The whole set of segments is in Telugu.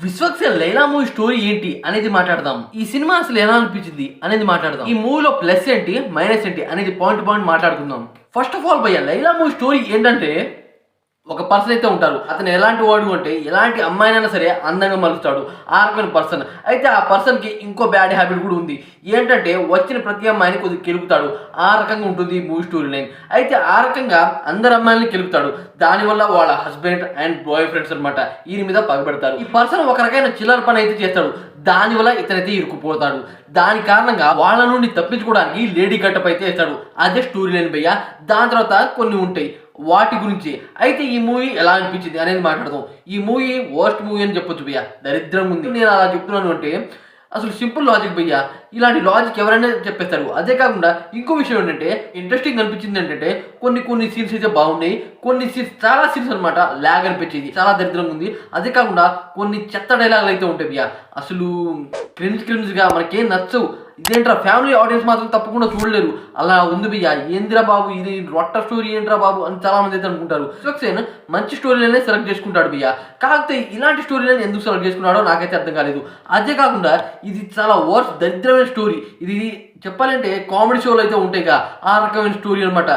విశ్వక్సేన్ లైలా మూవీ స్టోరీ ఏంటి అనేది మాట్లాడదాం. ఈ సినిమా అసలు ఎలా అనిపించింది అనేది మాట్లాడదాం. ఈ మూవీలో ప్లస్ ఏంటి మైనస్ ఏంటి అనేది పాయింట్ పాయింట్ మాట్లాడుకుందాం. ఫస్ట్ ఆఫ్ ఆల్ భయ్య, లైలా మూవీ స్టోరీ ఏంటంటే, ఒక పర్సన్ అయితే ఉంటారు. అతను ఎలాంటి వాడు అంటే, ఎలాంటి అమ్మాయినైనా సరే అందంగా మలుస్తాడు. ఆ రకమైన పర్సన్. అయితే ఆ పర్సన్కి ఇంకో బ్యాడ్ హ్యాబిట్ కూడా ఉంది. ఏంటంటే, వచ్చిన ప్రతి అమ్మాయిని కొద్దిగా కెలుపుతాడు. ఆ రకంగా ఉంటుంది ఈ మూవీ స్టోరీ లైన్. అయితే ఆ రకంగా అందరు అమ్మాయిని కెలుపుతాడు. దానివల్ల వాళ్ళ హస్బెండ్ అండ్ బాయ్ ఫ్రెండ్స్ అనమాట ఈయన మీద పగబెడతారు. ఈ పర్సన్ ఒక రకమైన చిల్లర పని అయితే చేస్తాడు. దానివల్ల ఇతనైతే ఇరుక్కుపోతాడు. దాని కారణంగా వాళ్ళ నుండి తప్పించుకోవడానికి లేడీ గట్టప్ అయితే వేస్తాడు. అదే స్టోరీ లైన్ భయ్య. దాని తర్వాత కొన్ని ఉంటాయి వాటి గురించి. అయితే ఈ మూవీ ఎలా అనిపించింది అనేది మాట్లాడదాం. ఈ మూవీ వర్స్ట్ మూవీ అని చెప్పొచ్చు భయ్య. దరిద్రం ఉంది. నేను అలా చెప్తున్నాను అంటే, అసలు సింపుల్ లాజిక్ భయ్య. ఇలాంటి లాజిక్ ఎవరైనా చెప్పేస్తారు. అదే కాకుండా ఇంకో విషయం ఏంటంటే, ఇంట్రెస్టింగ్ అనిపించింది ఏంటంటే, కొన్ని సీన్స్ అయితే బాగున్నాయి. కొన్ని సీన్స్, చాలా సీన్స్ అనమాట ల్యాగ్ అనిపించింది. చాలా దరిద్రంగా ఉంది. అదే కాకుండా కొన్ని చెత్త డైలాగులు అయితే ఉంటాయి భయ్య. అసలు క్రింజ్గా మనకేం నచ్చవు. ఇదేంట్రా, ఫ్యామిలీ ఆడియన్స్ మాత్రం తప్పకుండా చూడలేరు. అలా ఉంది భయ్య. ఏందిరా బాబు ఇది రొట్ట స్టోరీ ఏంట్రా బాబు అని చాలా మంది అయితే అనుకుంటారు. విశ్వక్సేన్ మంచి స్టోరీలనే సెలెక్ట్ చేసుకుంటాడు భయ్య. కాకపోతే ఇలాంటి స్టోరీలను ఎందుకు సెలెక్ట్ చేసుకున్నాడో నాకైతే అర్థం కాలేదు. అదే కాకుండా ఇది చాలా వర్స్ట్ దరిద్రమైన స్టోరీ. ఇది చెప్పాలంటే కామెడీ షోలు అయితే ఉంటాయిగా, ఆ రకమైన స్టోరీ అనమాట.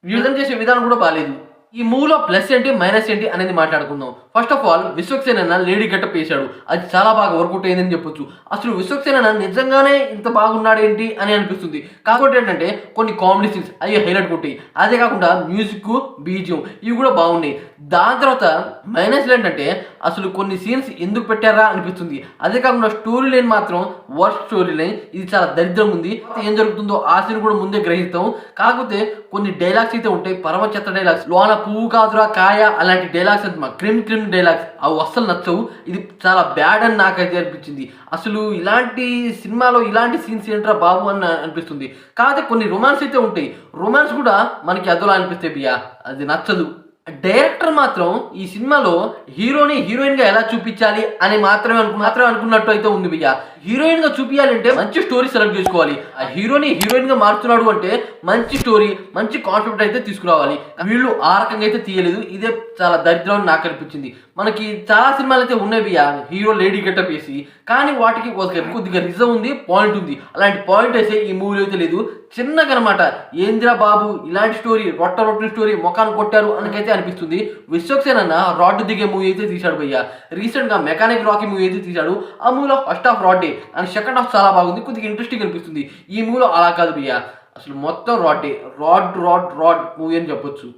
విడుదల చేసే విధానం కూడా బాగాలేదు. ఈ మూవీలో ప్లస్ ఏంటి మైనస్ ఏంటి అనేది మాట్లాడుకుందాం. ఫస్ట్ ఆఫ్ ఆల్, విశ్వక్సేన్ అన్న లేడీ గెటప్ వేశాడు. అది చాలా బాగా వర్కౌట్ అయిందని చెప్పొచ్చు. అసలు విశ్వక్సేన్ అన్న నిజంగానే ఇంత బాగున్నాడు ఏంటి అని అనిపిస్తుంది. కాకపోతే ఏంటంటే, కొన్ని కామెడీ సీన్స్ అవి హైలైట్ కొట్టాయి. అదే కాకుండా మ్యూజిక్, బీజియం ఇవి కూడా బాగున్నాయి. దాని తర్వాత మైనస్లు ఏంటంటే, అసలు కొన్ని సీన్స్ ఎందుకు పెట్టారా అనిపిస్తుంది. అదే కాకుండా స్టోరీ లైన్ మాత్రం వర్స్ట్ స్టోరీ లైన్. ఇది చాలా దరిద్రంగా ఉంది. ఏం జరుగుతుందో ఆ సీన్ కూడా ముందే గ్రహిస్తాం. కాకపోతే కొన్ని డైలాగ్స్ అయితే ఉంటాయి, పరమ చెత్త డైలాగ్స్. లోన పువ్వు కాదురా కాయ అలాంటి డైలాగ్స్ అంటే క్రిమ్ డైలాగ్స్ అవి అస్సలు నచ్చవు. ఇది చాలా బ్యాడ్ అని నాకైతే అనిపించింది. అసలు ఇలాంటి సినిమాలో ఇలాంటి సీన్స్ ఏంట్రా బాబు అని అనిపిస్తుంది. కాకపోతే కొన్ని రొమాన్స్ అయితే ఉంటాయి. రొమాన్స్ కూడా మనకి అదోలా అనిపిస్తాయి బియ్య. అది నచ్చదు. డైరెక్టర్ మాత్రం ఈ సినిమాలో హీరోని హీరోయిన్ గా ఎలా చూపించాలి అని మాత్రమే అనుకున్నట్టు అయితే ఉంది భయ్య. హీరోయిన్ గా చూపించాలంటే మంచి స్టోరీ సెలెక్ట్ చేసుకోవాలి. ఆ హీరోని హీరోయిన్ గా మారుతున్నాడు అంటే మంచి స్టోరీ, మంచి కాన్సెప్ట్ అయితే తీసుకురావాలి. వీళ్ళు ఆ రకంగా అయితే తీయలేదు. ఇదే చాలా దరిద్రం అని నాకు అనిపించింది. మనకి చాలా సినిమాలు అయితే ఉన్నాయి భయ్య, హీరో లేడీ గెటప్ వేసి, కానీ వాటికి కొద్దిగా రిజం ఉంది, పాయింట్ ఉంది. అలాంటి పాయింట్ అయితే ఈ మూవీలో అయితే లేదు. చిన్నగా అనమాట. ఏందిరా బాబు ఇలాంటి స్టోరీ, రొట్టె స్టోరీ మొఖాన్ని కొట్టారు అనకైతే అనిపిస్తుంది. విశ్వక్సేన్ అన్న రాడ్ దిగే మూవీ అయితే తీశాడు భయ్య. రీసెంట్ గా మెకానిక్ రాకీ మూవీ అయితే తీశాడు. ఆ మూవీలో ఫస్ట్ హాఫ్ రాడ్డే అండ్ సెకండ్ హాఫ్ చాలా బాగుంది, కొద్దిగా ఇంట్రెస్టింగ్ అనిపిస్తుంది. ఈ మూవీలో అలా కాదు భయ్య, అసలు మొత్తం రాడ్ మూవీ అని చెప్పొచ్చు.